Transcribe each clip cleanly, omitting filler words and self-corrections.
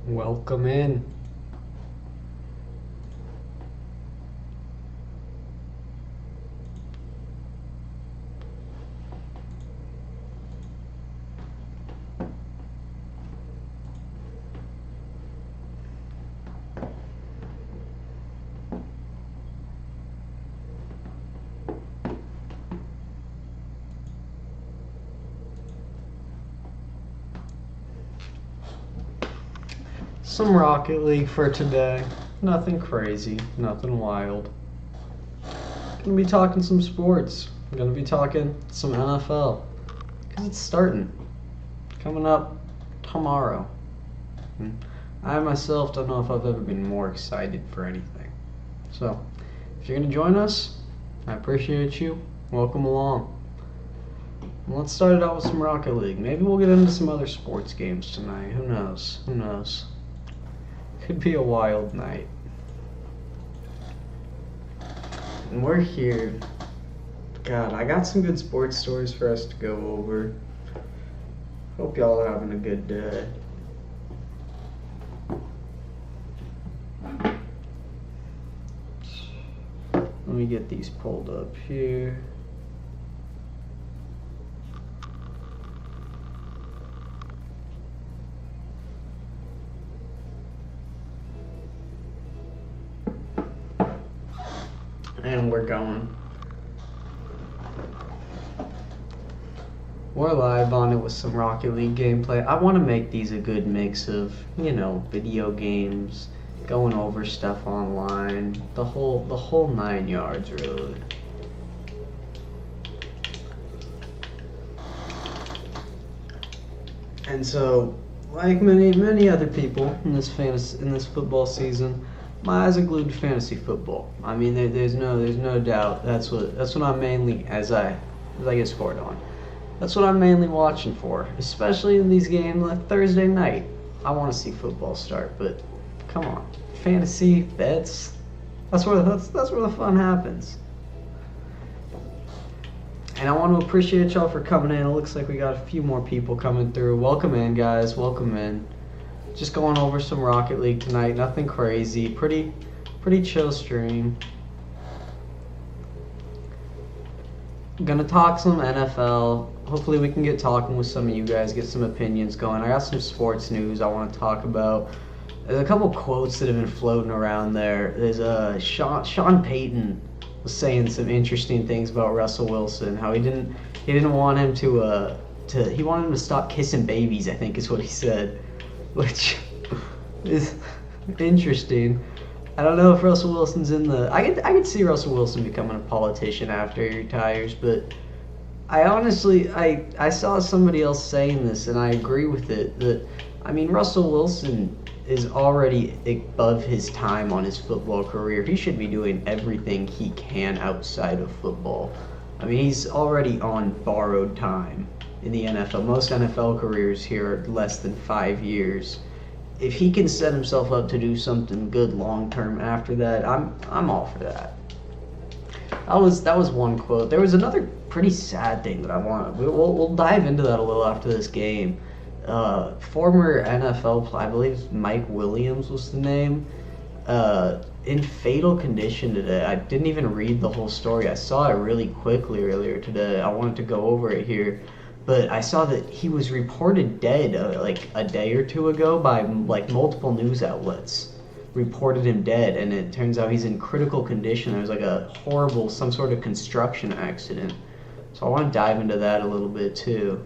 Welcome in. Some Rocket League for today. Nothing crazy, nothing wild. Gonna be talking some sports. I'm gonna be talking some NFL. Because it's starting. Coming up tomorrow. I myself don't know if I've ever been more excited for anything. So, if you're gonna join us, I appreciate you. Welcome along. Let's start it out with some Rocket League. Maybe we'll get into some other sports games tonight. Who knows? Who knows? Could be a wild night. And we're here. God, I got some good sports stories for us to go over. Hope y'all are having a good day. Let me get these pulled up here. And we're going. We're live on it with some Rocket League gameplay. I want to make these a good mix of, video games, going over stuff online, the whole 9 yards really. And so, like many other people in this football season, my eyes are glued to fantasy football. I mean, there's no doubt. That's what I'm mainly as I get scored on. That's what I'm mainly watching for, especially in these games like Thursday night. I want to see football start, but come on, fantasy bets. That's where the fun happens. And I want to appreciate y'all for coming in. It looks like we got a few more people coming through. Welcome in, guys. Welcome in. Just going over some Rocket League tonight. Nothing crazy. Pretty chill stream. Gonna talk some NFL. Hopefully we can get talking with some of you guys, get some opinions going. I got some sports news I want to talk about. There's a couple quotes that have been floating around there. There's Sean Payton was saying some interesting things about Russell Wilson. How he didn't want him he wanted him to stop kissing babies, I think is what he said. Which is interesting. I don't know if Russell Wilson's in the. I could see Russell Wilson becoming a politician after he retires, but I honestly I saw somebody else saying this and I agree with it. That I mean Russell Wilson is already above his time on his football career. He should be doing everything he can outside of football. I mean he's already on borrowed time in the NFL. Most NFL careers here are less than 5 years. If he can set himself up to do something good long term after that, I'm all for that. That was one quote. There was another pretty sad thing that I want. We'll dive into that a little after this game. Former NFL player, I believe Mike Williams was the name, in fatal condition today. I didn't even read the whole story. I saw it really quickly earlier today. I wanted to go over it here. But I saw that he was reported dead like a day or two ago by like multiple news outlets. Reported him dead, and it turns out he's in critical condition. There was like a horrible, some sort of construction accident. So I want to dive into that a little bit too.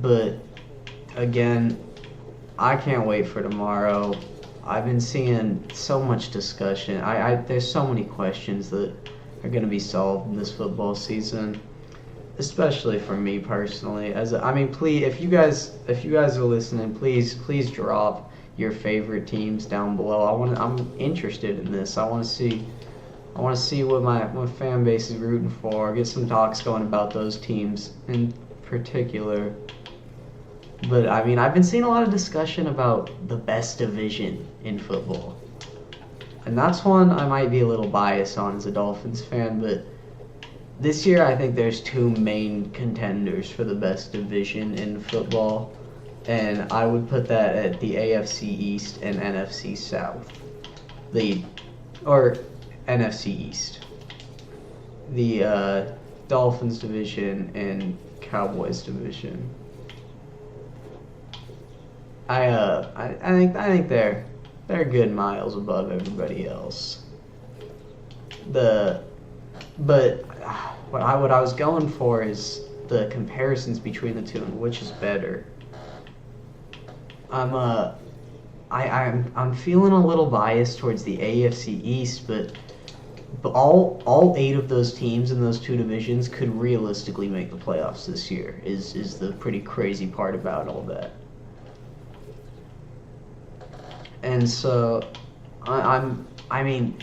But again, I can't wait for tomorrow. I've been seeing so much discussion. There's so many questions that are going to be solved in this football season. Especially for me personally, please, if you guys are listening, please drop your favorite teams down below. I'm interested in this. I want to see what my fan base is rooting for. Get some talks going about those teams in particular. But I mean, I've been seeing a lot of discussion about the best division in football, and that's one I might be a little biased on as a Dolphins fan, but. This year, I think there's two main contenders for the best division in football. and I would put that at the AFC East and NFC South. Or NFC East. The Dolphins division and Cowboys division. I think they're good miles above everybody else. But what I was going for is the comparisons between the two and which is better. I'm feeling a little biased towards the AFC East, but all 8 of those teams in those 2 divisions could realistically make the playoffs this year. Is the pretty crazy part about all that. And so I mean,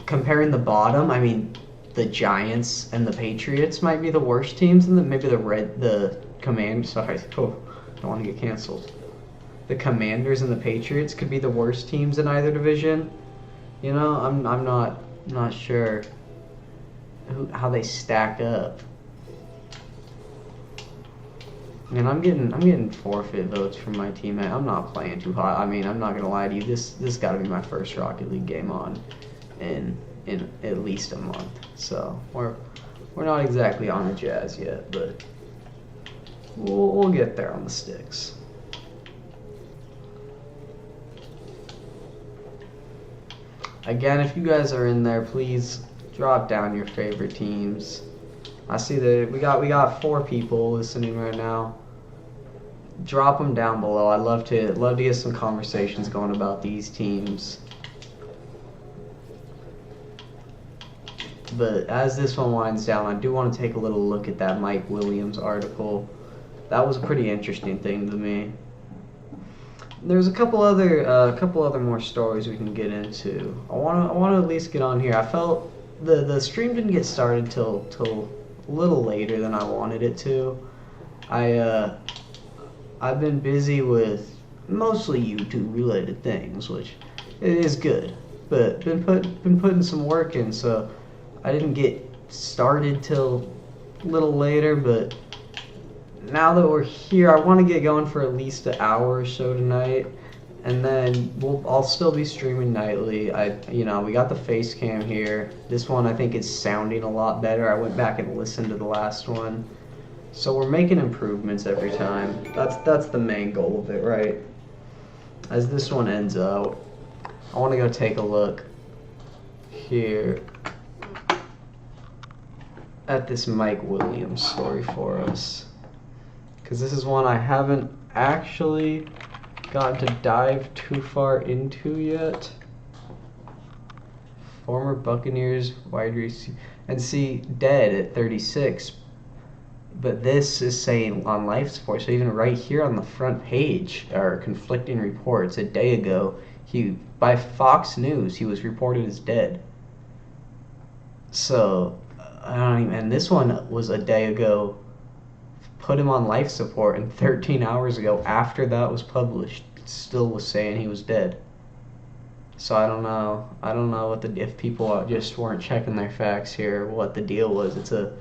comparing the bottom, I mean, the Giants and the Patriots might be the worst teams, and maybe the Commanders. Sorry, don't want to get canceled. The Commanders and the Patriots could be the worst teams in either division. You know, I'm not sure how they stack up. And I'm getting forfeit votes from my teammate. I'm not playing too hot. I mean, I'm not gonna lie to you. This got to be my first Rocket League game on in at least a month. So we're not exactly on the Jazz yet, but we'll get there on the sticks. Again, if you guys are in there, please drop down your favorite teams. I see that we got 4 people listening right now. Drop them down below. I'd love to get some conversations going about these teams. But as this one winds down, I do want to take a little look at that Mike Williams article. That was a pretty interesting thing to me. There's a couple other more stories we can get into. I want to at least get on here. I felt the stream didn't get started till a little later than I wanted it to. I've been busy with mostly YouTube related things, which is good, but been putting some work in, so I didn't get started till a little later. But now that we're here, I want to get going for at least an hour or so tonight, and then I'll still be streaming nightly. We got the face cam here. This one I think is sounding a lot better. I went back and listened to the last one, so we're making improvements every time. That's the main goal of it, right? As this one ends out, I want to go take a look here at this Mike Williams story for us, because this is one I haven't actually gotten to dive too far into yet. Former Buccaneers wide receiver, and see, dead at 36, but this is saying on life support. So even right here on the front page are conflicting reports. A day ago, by Fox News, he was reported as dead. So and this one was a day ago, put him on life support, and 13 hours ago, after that was published, still was saying he was dead. So I don't know if people just weren't checking their facts here, what the deal was. It's a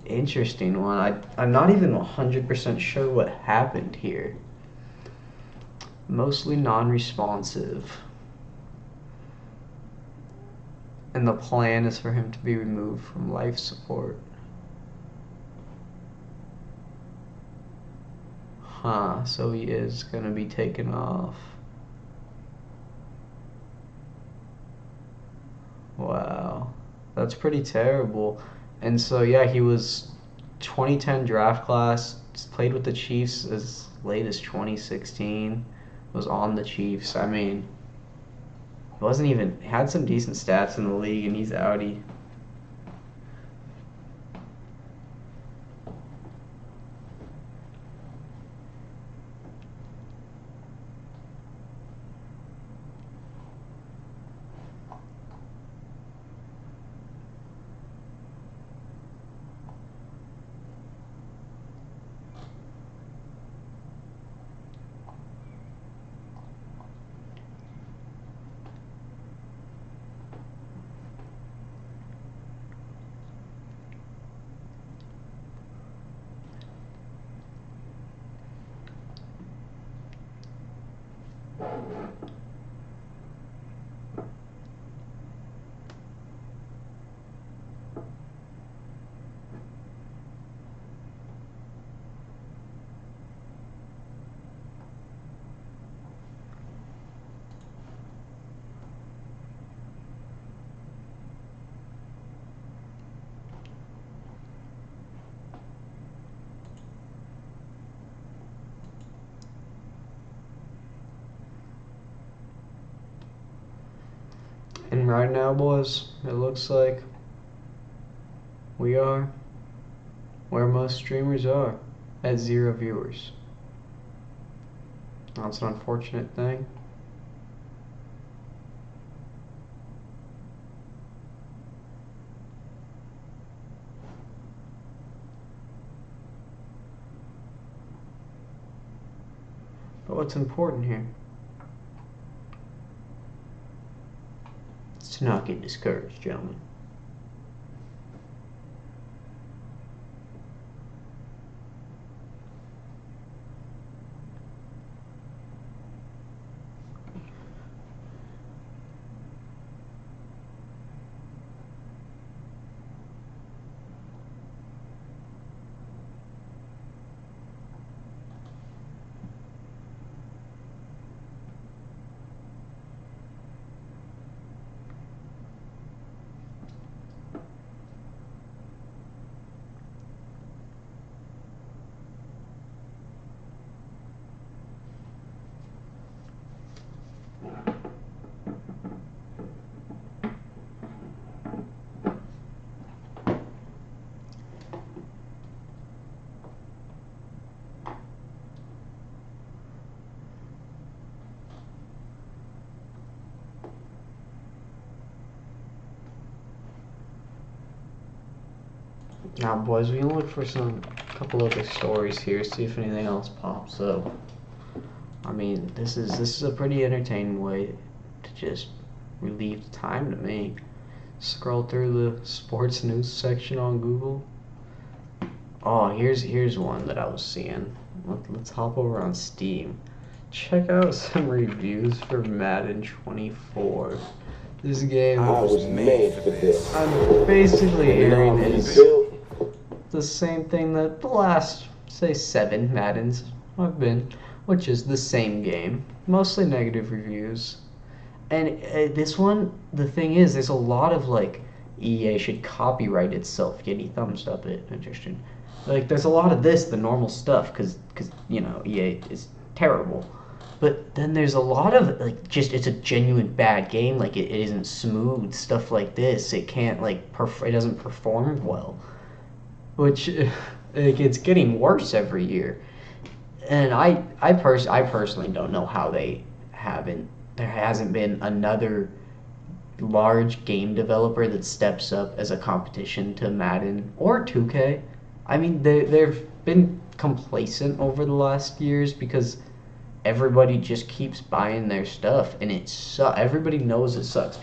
interesting one. I'm not even 100% sure what happened here. Mostly non-responsive. And the plan is for him to be removed from life support. So he is going to be taken off. Wow. That's pretty terrible. And so, yeah, he was 2010 draft class, played with the Chiefs as late as 2016, was on the Chiefs. I mean, had some decent stats in the league, and he's outie. And right now, boys, it looks like we are where most streamers are, at 0 viewers. That's an unfortunate thing. But what's important here is to not get discouraged, gentlemen. Now, boys, we can look for some couple other stories here, see if anything else pops up. I mean, this is a pretty entertaining way to just relieve the time to me. Scroll through the sports news section on Google. Oh, here's one that I was seeing. Let's hop over on Steam. Check out some reviews for Madden 24. This game I was made for this. I'm basically hearing is the same thing that the last, say, 7 Maddens have been, which is the same game. Mostly negative reviews. And this one, the thing is, there's a lot of, like, EA should copyright itself, getting thumbs up it, interesting. Like, there's a lot of this, the normal stuff, because you know, EA is terrible. But then there's a lot of, like, just, it's a genuine bad game, like, it isn't smooth, stuff like this. It can't, like, it doesn't perform well. Which, like, it's getting worse every year. And I personally don't know how there hasn't been another large game developer that steps up as a competition to Madden or 2K. I mean, they've been complacent over the last years because everybody just keeps buying their stuff, and everybody knows it sucks.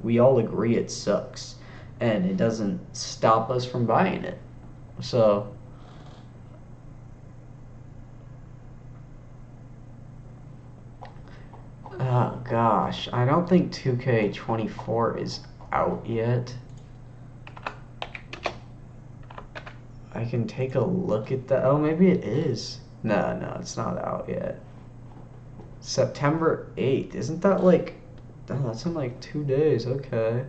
We all agree it sucks, and it doesn't stop us from buying it. So, oh gosh, I don't think 2K24 is out yet. I can take a look at that. Oh, maybe it is. No, it's not out yet. September 8th. Isn't that like... Oh, that's in like 2 days. Okay.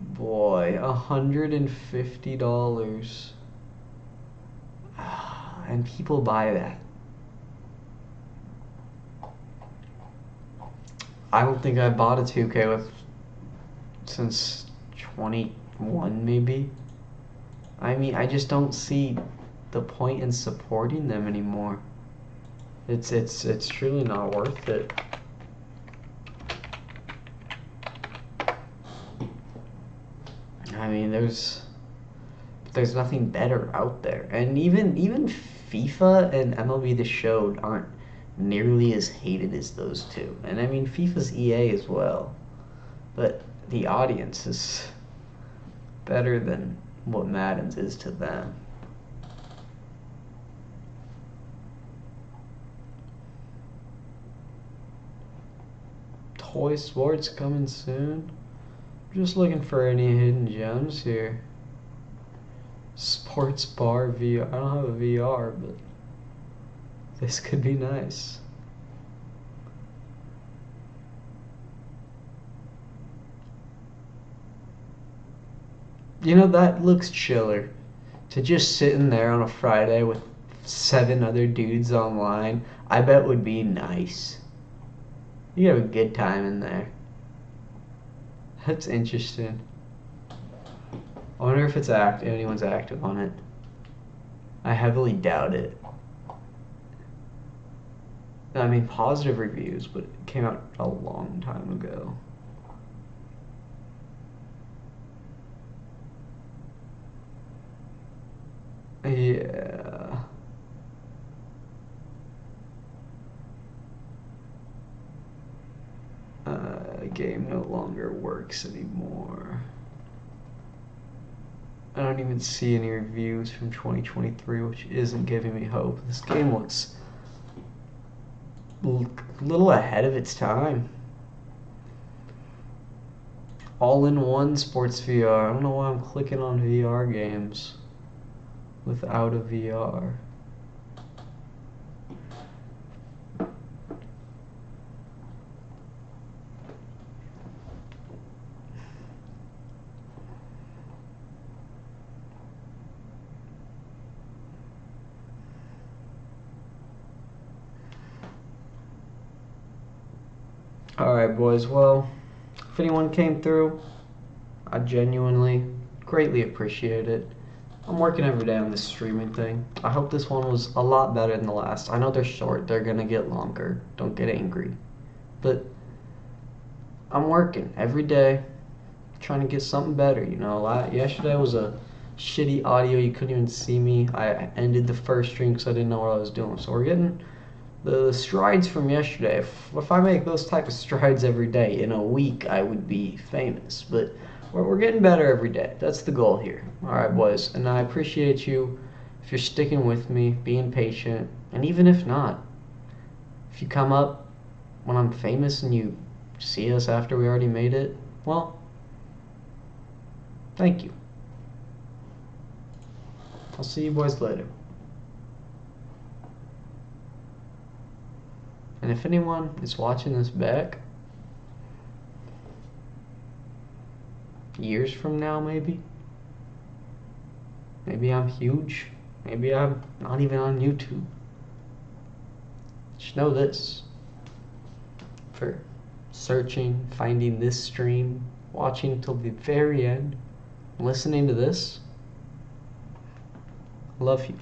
Boy, $150. And people buy that. I don't think I bought a 2K since 21 maybe. I mean, I just don't see the point in supporting them anymore. It's truly not worth it. I mean, there's nothing better out there, and even FIFA and MLB The Show aren't nearly as hated as those two. And I mean, FIFA's EA as well, but the audience is better than what Madden's is to them. Toy Sports coming soon. Just looking for any hidden gems here. Sports Bar VR. I don't have a VR, but this could be nice. You know, that looks chiller. To just sit in there on a Friday with 7 other dudes online, I bet would be nice. You have a good time in there. That's interesting. I wonder if anyone's active on it. I heavily doubt it. I mean, positive reviews, but it came out a long time ago. Yeah. Game no longer works anymore. I don't even see any reviews from 2023, which isn't giving me hope. This game looks a little ahead of its time. All-in-one sports VR. I don't know why I'm clicking on VR games without a VR. Alright, boys. Well, if anyone came through, I genuinely greatly appreciate it. I'm working every day on this streaming thing. I hope this one was a lot better than the last. I know they're short. They're going to get longer. Don't get angry. But I'm working every day trying to get something better. You know, yesterday was a shitty audio. You couldn't even see me. I ended the first stream because I didn't know what I was doing. So we're getting the strides from yesterday. If I make those type of strides every day, in a week I would be famous. But we're getting better every day. That's the goal here. All right, boys. And I appreciate you if you're sticking with me, being patient. And even if not, if you come up when I'm famous and you see us after we already made it, well, thank you. I'll see you boys later. And if anyone is watching this back, years from now maybe I'm huge, maybe I'm not even on YouTube, just know this: for searching, finding this stream, watching till the very end, listening to this, I love you.